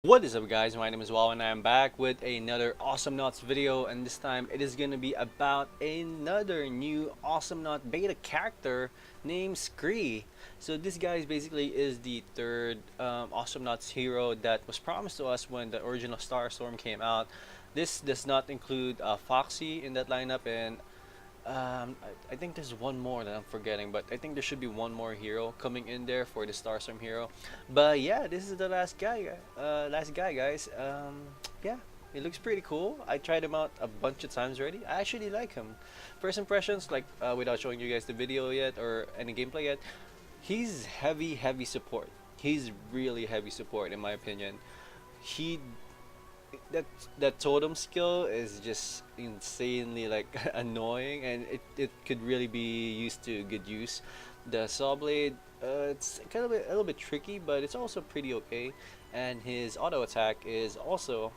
What is up guys, my name is Wow and I am back with another Awesome Nauts video, and this time it is going to be about another new Awesome Naut beta character named Skree. So this guy basically is the third Awesome Nauts hero that was promised to us when the original Starstorm came out. This does not include Foxy in that lineup, and I think there's one more that I'm forgetting, but I think there should be one more hero coming in there for the Starstorm hero. But yeah, this is the last guy, guys. Yeah, it looks pretty cool. I tried him out a bunch of times already. I actually like him. First impressions, like without showing you guys the video yet or any gameplay yet, he's heavy support. He's really heavy support in my opinion. He that that totem skill is just insanely like annoying, and it could really be used to good use. The saw blade, it's kind of a little bit tricky, but it's also pretty okay, and his auto attack is also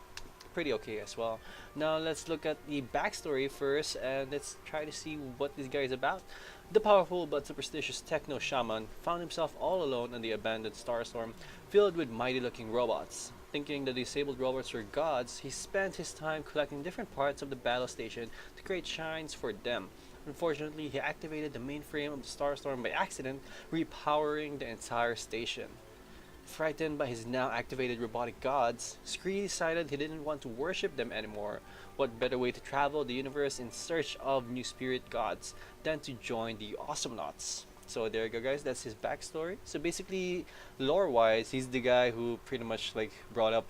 pretty okay as well. Now let's look at the backstory first, and let's try to see what this guy is about. The powerful but superstitious techno shaman found himself all alone on the abandoned starstorm, filled with mighty-looking robots. Thinking the disabled robots were gods, he spent his time collecting different parts of the battle station to create shrines for them. Unfortunately, he activated the mainframe of the starstorm by accident, repowering the entire station. Frightened by his now activated robotic gods, Scree decided he didn't want to worship them anymore. What better way to travel the universe in search of new spirit gods than to join the Awesomenauts? So there you go guys, that's his backstory. So basically, lore wise, he's the guy who pretty much like brought up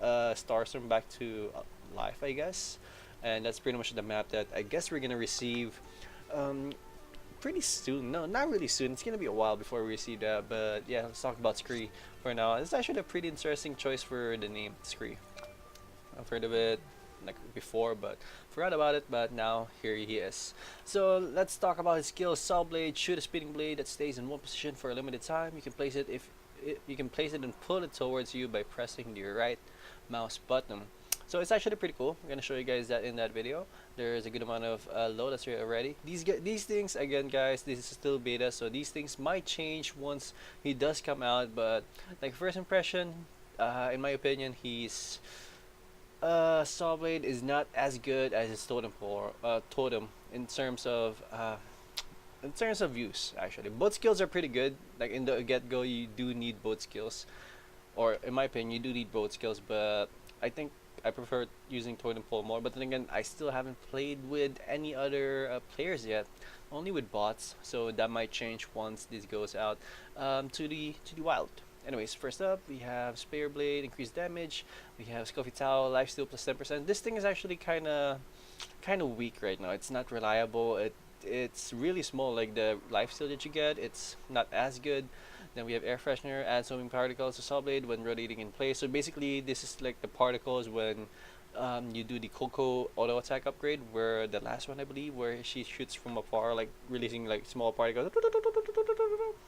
Starstorm back to life, I guess. And that's pretty much the map that I guess we're gonna receive um, pretty soon. No, not really soon. It's gonna be a while before we receive that. But yeah, let's talk about Scree for now. It's actually a pretty interesting choice for the name Scree. I've heard of it like before, but forgot about it. But now here he is. So let's talk about his skills. Saw blade, shoot a spinning blade that stays in one position for a limited time. You can place it you can place it and pull it towards you by pressing the right mouse button. So it's actually pretty cool. I'm gonna show you guys that in that video. There's a good amount of load that's here already. These things again, guys. This is still beta, so these things might change once he does come out. But like first impression, in my opinion, he's Sawblade is not as good as his totem in terms of use. Actually, both skills are pretty good. Like in the get go, you do need both skills, or in my opinion, you do need both skills. But I think I prefer using Totem Pole more. But then again, I still haven't played with any other players yet, only with bots. So that might change once this goes out to the wild. Anyways, first up we have Spear Blade, increased damage. We have Scuffy Towel, lifesteal plus 10%. This thing is actually kinda weak right now. It's not reliable. It's really small. Like the lifesteal that you get, it's not as good. Then we have Air Freshener, add homing particles to Saw Blade when rotating in place. So basically, this is like the particles when you do the Coco auto attack upgrade, where the last one I believe, where she shoots from afar, like releasing like small particles.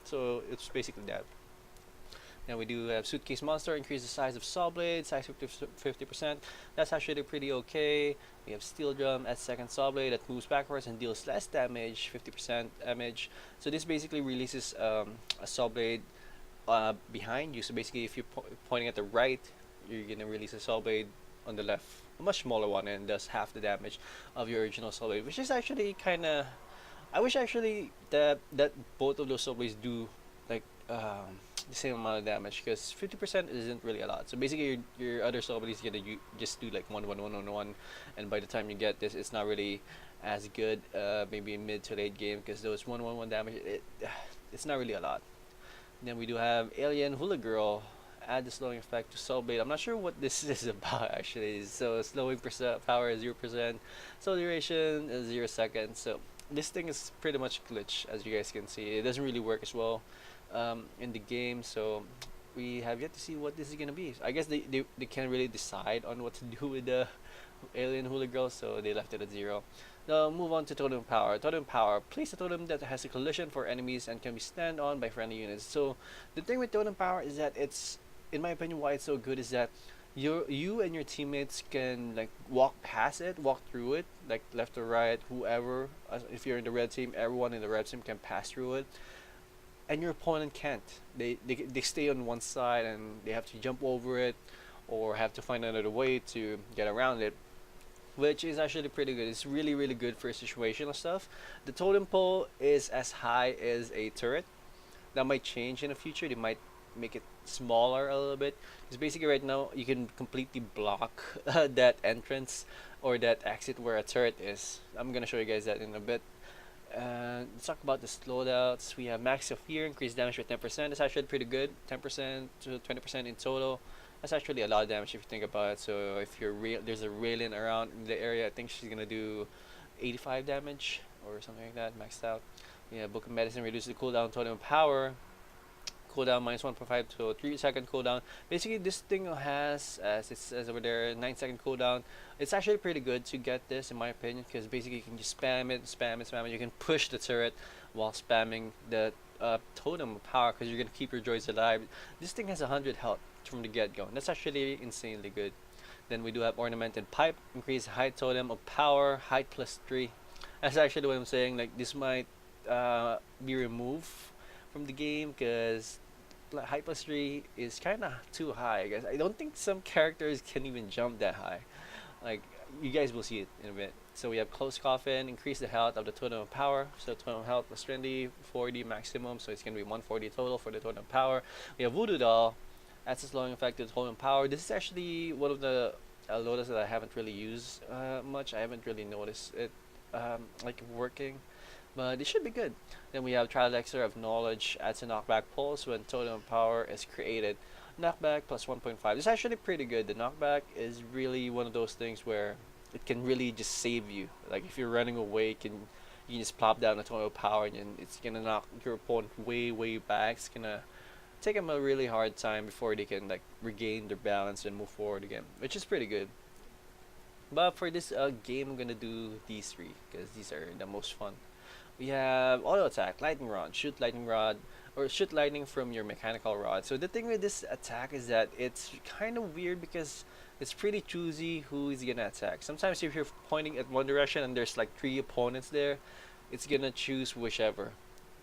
So it's basically that. Now we do have Suitcase Monster, increase the size of Saw Blade, size 50%. That's actually pretty okay. We have Steel Drum as second Saw Blade that moves backwards and deals less damage, 50% damage. So this basically releases a Saw Blade behind you. So basically, if you're pointing at the right, you're gonna release a Saw Blade on the left, a much smaller one, and does half the damage of your original Saw Blade, which is actually kind of. I wish actually that both of those Saw Blades do like the same amount of damage, because 50% isn't really a lot. So basically your other Soul is gonna just do like 1 and by the time you get this, it's not really as good maybe in mid to late game, because those 1 damage, it's not really a lot. And then we do have Alien Hula Girl, add the slowing effect to Soul Blade. I'm not sure what this is about actually. So slowing power is 0%, soul duration is 0 seconds. So this thing is pretty much glitch, as you guys can see. It doesn't really work as well in the game, so we have yet to see what this is gonna be. I guess they can't really decide on what to do with the Alien Hula Girl, so they left it at 0. Now move on to Totem Power. Totem Power, place a totem that has a collision for enemies and can be stand on by friendly units. So the thing with Totem Power is that it's, in my opinion, why it's so good is that you and your teammates can like walk past it, walk through it, like left or right, whoever. If you're in the red team, everyone in the red team can pass through it, and your opponent can't. They stay on one side and they have to jump over it, or have to find another way to get around it, which is actually pretty good. It's really, really good for situational stuff. The totem pole is as high as a turret. That might change in the future. They might make it smaller a little bit. Because basically right now you can completely block that entrance or that exit where a turret is. I'm gonna show you guys that in a bit. Let's talk about the slowdowns. We have max of fear, increased damage by 10%. That's actually pretty good. 10% to 20% in total. That's actually a lot of damage if you think about it. So if there's a Raylan around in the area, I think she's gonna do 85 damage or something like that, maxed out. Yeah, Book of Medicine reduces the cooldown totem of power. Cooldown minus 1.5 to 3-second cooldown. Basically, this thing has, as it says over there, 9-second cooldown. It's actually pretty good to get this, in my opinion, because basically you can just spam it, spam it, spam it. You can push the turret while spamming the totem of power, because you're gonna keep your droids alive. This thing has 100 health from the get-go. That's actually insanely good. Then we do have ornamented pipe, increase height totem of power, height +3. That's actually what I'm saying. Like this might be removed from the game because height +3 is kind of too high, I guess. I don't think some characters can even jump that high. Like, you guys will see it in a bit. So we have close coffin, increase the health of the totem of power. So totem of health +20, 40 maximum. So it's gonna be 140 total for the totem of power. We have voodoo doll, adds a slowing effect to the totem of power. This is actually one of the lotus that I haven't really used much. I haven't really noticed it like working, but it should be good. Then we have Trial Elixir of Knowledge, adds a knockback pulse when Totem of Power is created. Knockback +1.5. This is actually pretty good. The knockback is really one of those things where it can really just save you. Like if you're running away, you can just plop down a Totem of Power and it's gonna knock your opponent way back. It's gonna take them a really hard time before they can like regain their balance and move forward again, which is pretty good. But for this game, I'm gonna do these three because these are the most fun. We have auto attack, lightning rod, shoot lightning rod, or shoot lightning from your mechanical rod. So the thing with this attack is that it's kind of weird because it's pretty choosy who is gonna attack. Sometimes if you're pointing at one direction and there's like 3 opponents there, it's gonna choose whichever.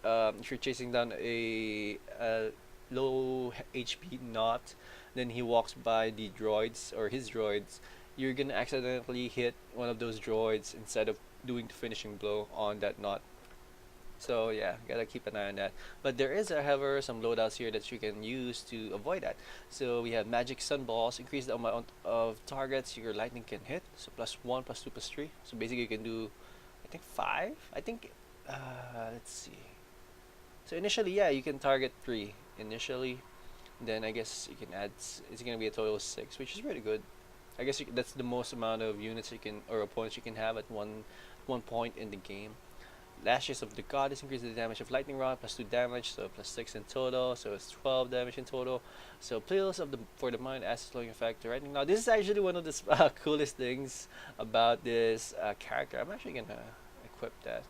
If you're chasing down a low HP not, then he walks by the droids or his droids, you're gonna accidentally hit one of those droids instead of doing the finishing blow on that knot. So yeah, gotta keep an eye on that. But there is, however, some loadouts here that you can use to avoid that. So we have magic sunballs, increase the amount of targets your lightning can hit. So +1, +2, +3. So basically you can do, I think 5. I think let's see. So initially, yeah, you can target 3 initially. Then I guess you can add. It's gonna be a total of 6, which is really good. I guess that's the most amount of units you can or opponents you can have at one point in the game. Lashes of the Goddess increases the damage of lightning rod +2 damage, so +6 in total, so it's 12 damage in total. So Players of the for the mind adds a slowing effect to lightning. Now this is actually one of the coolest things about this character. I'm actually gonna equip that.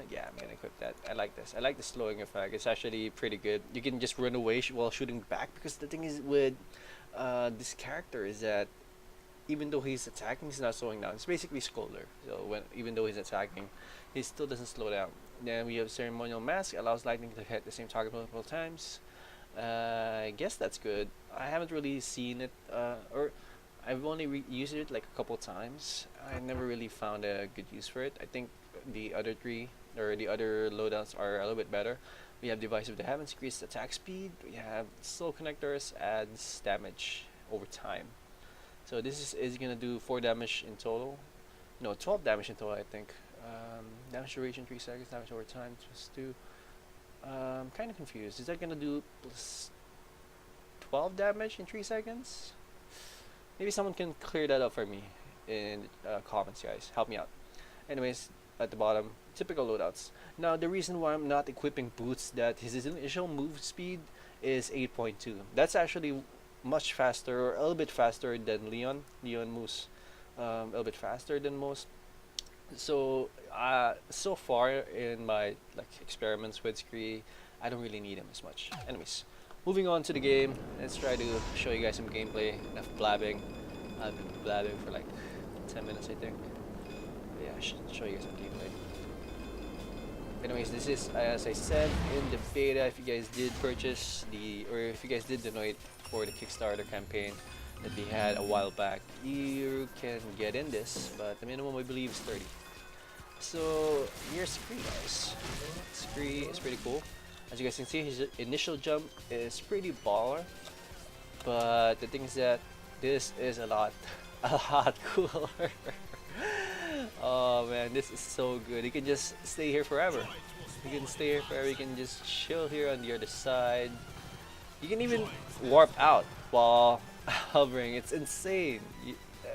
Yeah, I'm gonna equip that. I like this. I like the slowing effect. It's actually pretty good. You can just run away while shooting back, because the thing is with this character is that even though he's attacking, he's not slowing down. It's basically Scolder. So even though he's attacking, he still doesn't slow down. Then we have Ceremonial Mask, allows lightning to hit the same target multiple times. I guess that's good. I haven't really seen it, or I've only used it like a couple times. I never really found a good use for it. I think the other 3 or the other loadouts are a little bit better. We have Device of the Heavens, increased attack speed. We have Soul Connectors, adds damage over time. So this is gonna do 4 damage in total. No, 12 damage in total, I think. Damage duration 3 seconds, damage over time +2. Kind of confused. Is that gonna do +12 damage in 3 seconds? Maybe someone can clear that up for me in comments, guys. Help me out. Anyways, at the bottom, typical loadouts. Now the reason why I'm not equipping boots, that his initial move speed is 8.2. That's actually much faster, or a little bit faster than Leon. Leon moves a little bit faster than most. So so far in my experiments with Scree, I don't really need him as much. Anyways, moving on to the game. Let's try to show you guys some gameplay. Enough blabbing. I've been blabbing for like 10 minutes, I think. But yeah, I should show you guys some gameplay. anyways, this is as I said in the beta. If you guys did purchase or if you guys did donate for the Kickstarter campaign that they had a while back, you can get in this, but the minimum I believe is 30. So here's Skree, guys. Skree is pretty cool. As you guys can see, his initial jump is pretty baller, but the thing is that this is a lot cooler. Oh man, this is so good. You can just stay here forever. You can stay here forever. You can just chill here on the other side. You can even warp out while hovering. It's insane.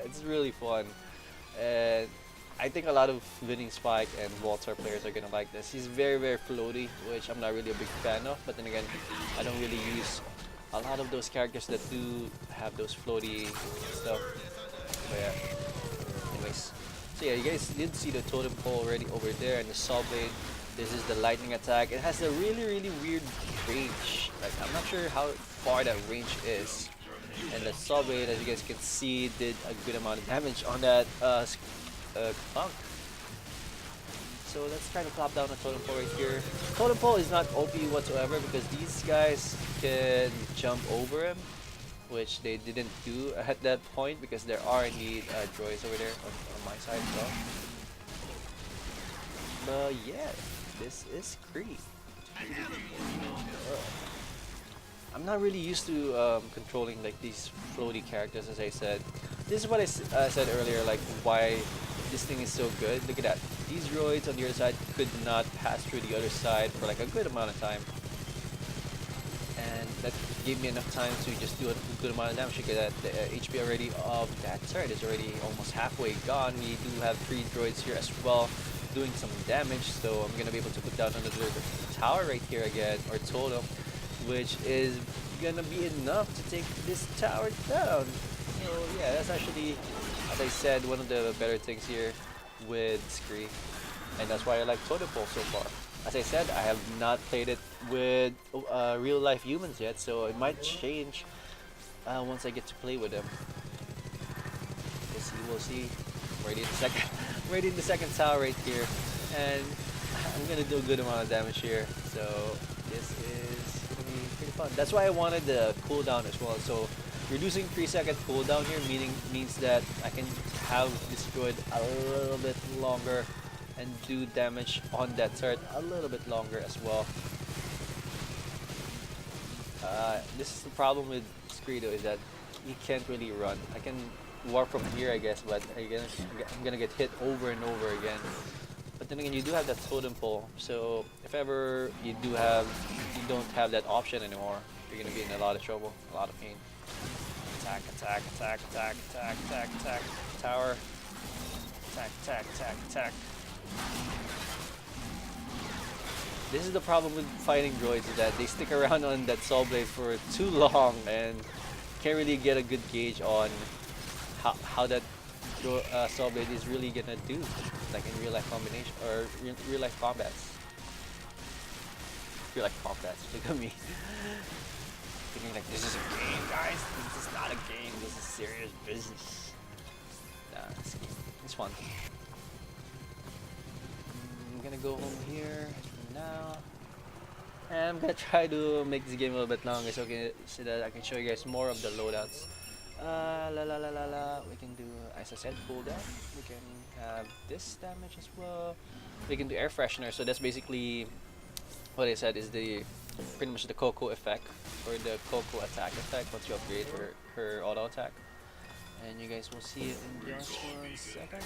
It's really fun. And I think a lot of Winning Spike and Walter players are gonna like this. He's very floaty, which I'm not really a big fan of. But then again, I don't really use a lot of those characters that do have those floaty stuff. But yeah. Anyways. So yeah, you guys did see the totem pole already over there, and the saw blade. This is the lightning attack. It has a really weird range. Like, I'm not sure how far that range is. And the saw blade, as you guys can see, did a good amount of damage on that clunk. So let's try to plop down the totem pole right here. Totem pole is not OP whatsoever because these guys can jump over him, which they didn't do at that point because there are indeed droids over there on my side as well. But yeah, this is Scree. I'm not really used to controlling like these floaty characters, as I said. This is what I said earlier, like why this thing is so good. Look at that. These droids on the other side could not pass through the other side for like a good amount of time. And that gave me enough time to just do a good amount of damage. Look at that, the HP already of that turret is already almost halfway gone. We do have 3 droids here as well doing some damage, so I'm gonna be able to put down another tower right here again, or totem, which is gonna be enough to take this tower down. So yeah, that's actually, as I said, one of the better things here with Scree, and that's why I like Totem Pole so far. As I said, I have not played it with real life humans yet, so it might change once I get to play with them. We'll see. I'm ready in the second tower right here, and I'm gonna do a good amount of damage here. So this is gonna be pretty fun. That's why I wanted the cooldown as well. So reducing 3-second cooldown here means that I can have destroyed a little bit longer and do damage on that turret a little bit longer as well. This is the problem with Scree though, is that you can't really run. I can warp from here, I guess, but again, I'm gonna get hit over and over again. But then again, you do have that totem pole, so if ever you don't have that option anymore, you're gonna be in a lot of trouble, a lot of pain. Attack, attack, attack, attack, attack, attack, attack, tower. Attack, attack, attack, attack. This is the problem with fighting droids, is that they stick around on that saw blade for too long and can't really get a good gauge on how that saw blade is really gonna do, like in real life combination or real life combats. Real life combats. Look at me. Thinking like this is a game, guys. This is not a game. This is serious business. Nah, it's fun. I'm gonna go home here for now, and I'm gonna try to make this game a little bit longer so that I can show you guys more of the loadouts. We can do, as I said, cooldown. We can have this damage as well. We can do air freshener. So that's basically what I said is pretty much the Coco effect, or the Coco attack effect once you upgrade her auto attack. And you guys will see it in just 1 second.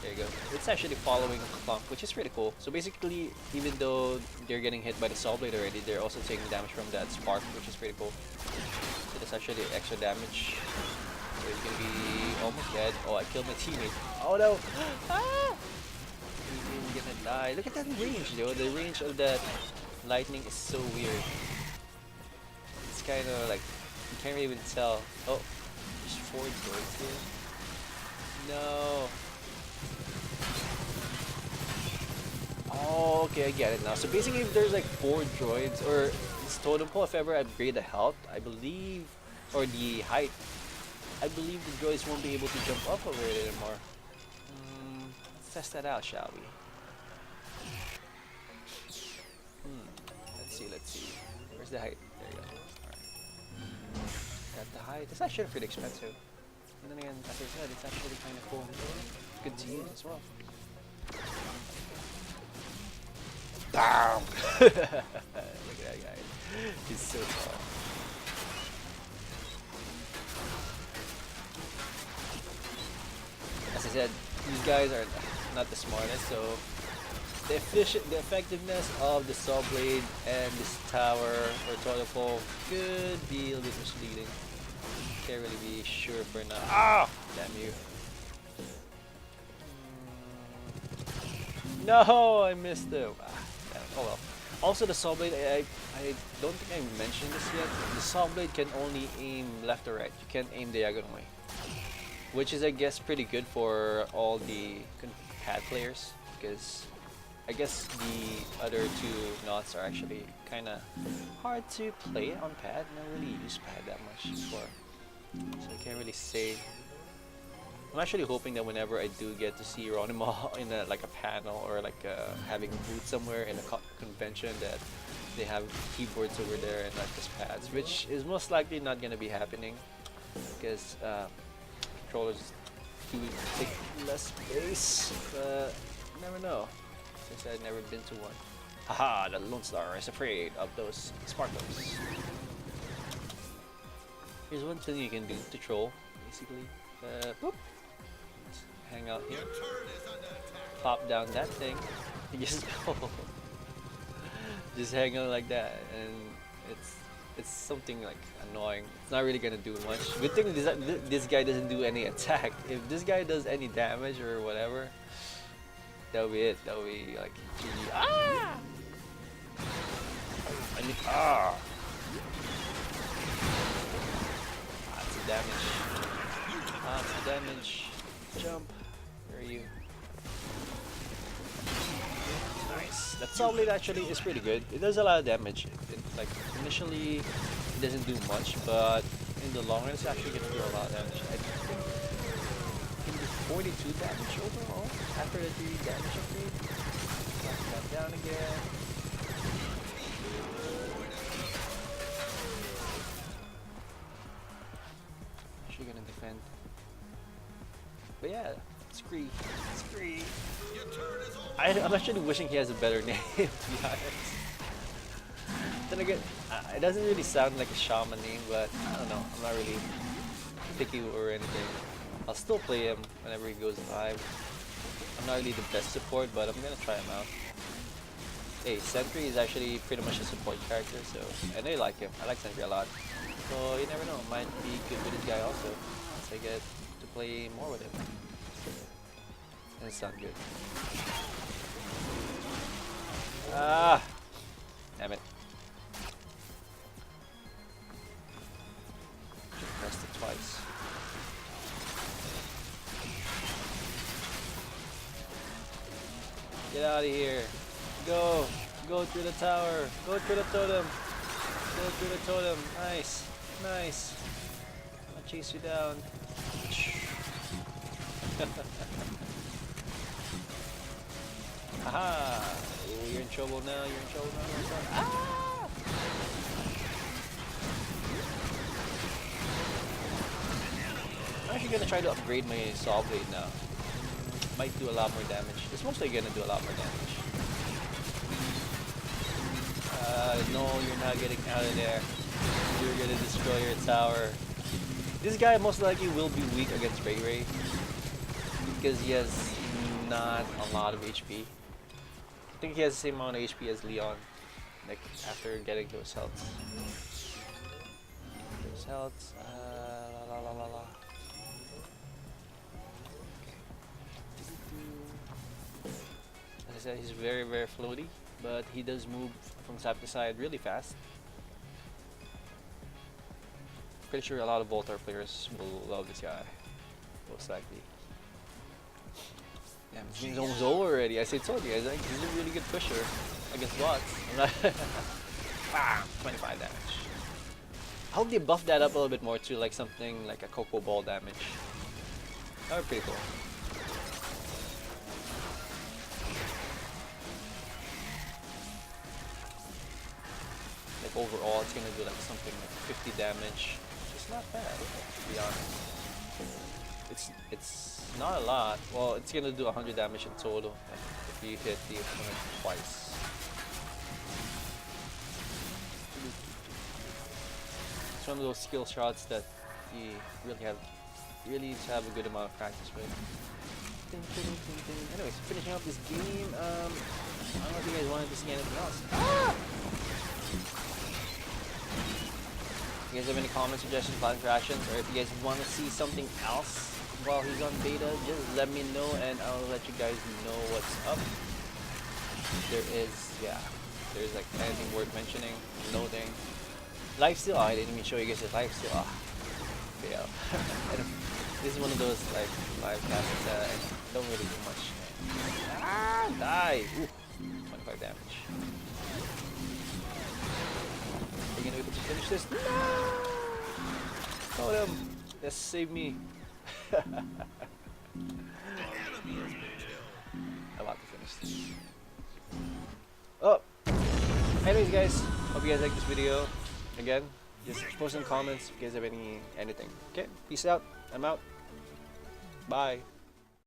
There you go. It's actually following Clunk, which is pretty cool. So basically, even though they're getting hit by the saw blade already, they're also taking damage from that spark, which is pretty cool. So that's actually extra damage. So he's gonna be almost dead. Oh, I killed my teammate. Oh no! Ah! He's gonna die. Look at that range, though. The range of that lightning is so weird. It's kind of like, you can't even tell. Oh, there's 4 droids here. No. Oh, okay, I get it now. So basically, if there's like 4 droids, or this totem pole, if ever I upgrade the health, I believe, or the height, I believe the droids won't be able to jump up over it anymore. Let's test that out, shall we? let's see. Where's the height? There you go. Alright. Got the height. It's actually pretty expensive. And then again, as I said, it's actually kind of cool. Good to use as well. Bam! Look at that guy. He's so tall. As I said, these guys are not the smartest, so the effectiveness of the saw blade and this tower or totem pole could be a little misleading. Can't really be sure for now. Ah! Damn you. No, I missed it. Ah, damn. Oh well. Also, the saw blade, I don't think I mentioned this yet. The saw blade can only aim left or right. You can't aim diagonally, which is, I guess, pretty good for all the pad players, because I guess the other two knots are actually kind of hard to play on pad. I don't really use pad that much before, so I can't really say. I'm actually hoping that whenever I do get to see Ronimo in like a panel or like having a booth somewhere in a convention, that they have keyboards over there and not just pads, which is most likely not going to be happening because controllers do take less space, but you never know, since I've never been to one. Haha, the Lone Star is afraid of those sparkles. Here's one thing you can do to troll, basically. Boop. Hang out here, pop down that thing, just go. Just hang out like that, and it's something like annoying. It's not really gonna do much. Good thing this guy doesn't do any attack. If this guy does any damage or whatever, that'll be it. That'll be like GG. Ah! I need lots of damage. Lots of damage. Jump. Where are you? Nice. That saw blade actually is pretty good. It does a lot of damage. Like initially, it doesn't do much, but in the long run, it's actually gonna do a lot of damage. I think it can do 42 damage overall after the 3 damage upgrade. Knock that down again. Actually gonna defend. But yeah, Scree. I'm actually wishing he has a better name, to be honest. Then again, it doesn't really sound like a shaman name, but I don't know. I'm not really picky or anything. I'll still play him whenever he goes live. I'm not really the best support, but I'm gonna try him out. Hey, Sentry is actually pretty much a support character, so and I like him. I like Sentry a lot. So you never know, might be good with this guy also, once I get to play more with him. And it sounds good. Ah! Damn it. Just pressed it twice. Get out of here. Go! Go through the tower. Go through the totem. Go through the totem. Nice. Nice. I'll chase you down. Haha! Oh, you're in trouble now. You're in trouble now. You're in trouble. Ah! I'm actually gonna try to upgrade my saw blade now. Might do a lot more damage. It's mostly gonna do a lot more damage. No, you're not getting out of there. You're gonna destroy your tower. This guy most likely will be weak against Ray Ray because he has not a lot of HP. I think he has the same amount of HP as Leon, like after getting to his health. His health. As I said, he's very, very floaty, but he does move from side to side really fast. Pretty sure a lot of Voltar players will love this guy, most likely. Damn, this game's almost over already. I told you guys, he's a really good pusher against bots. Bam! 25 damage. I hope they buff that up a little bit more to like something like a Cocoa Ball damage. That would be pretty cool. overall it's gonna do like something like 50 damage. It's not bad, to be honest. It's not a lot. Well, it's gonna do 100 damage in total if you hit the opponent twice. It's one of those skill shots that you really need to have a good amount of practice with. Anyways, finishing up this game. I don't know if you guys wanted to see anything else. If you guys have any comments, suggestions, plans, reactions, or if you guys want to see something else while he's on beta, just let me know and I'll let you guys know what's up. There's like anything worth mentioning, noting. Lifesteal, I didn't even show you guys the lifesteal. Fail. This is one of those like live casts that I don't really do much. Die! Ooh, 25 damage. Are you gonna be able to finish this? No! Totem! Just save me. I want to finish this. Oh! Anyways guys, hope you guys like this video. Again, just post some comments if you guys have anything. Okay, peace out. I'm out. Bye.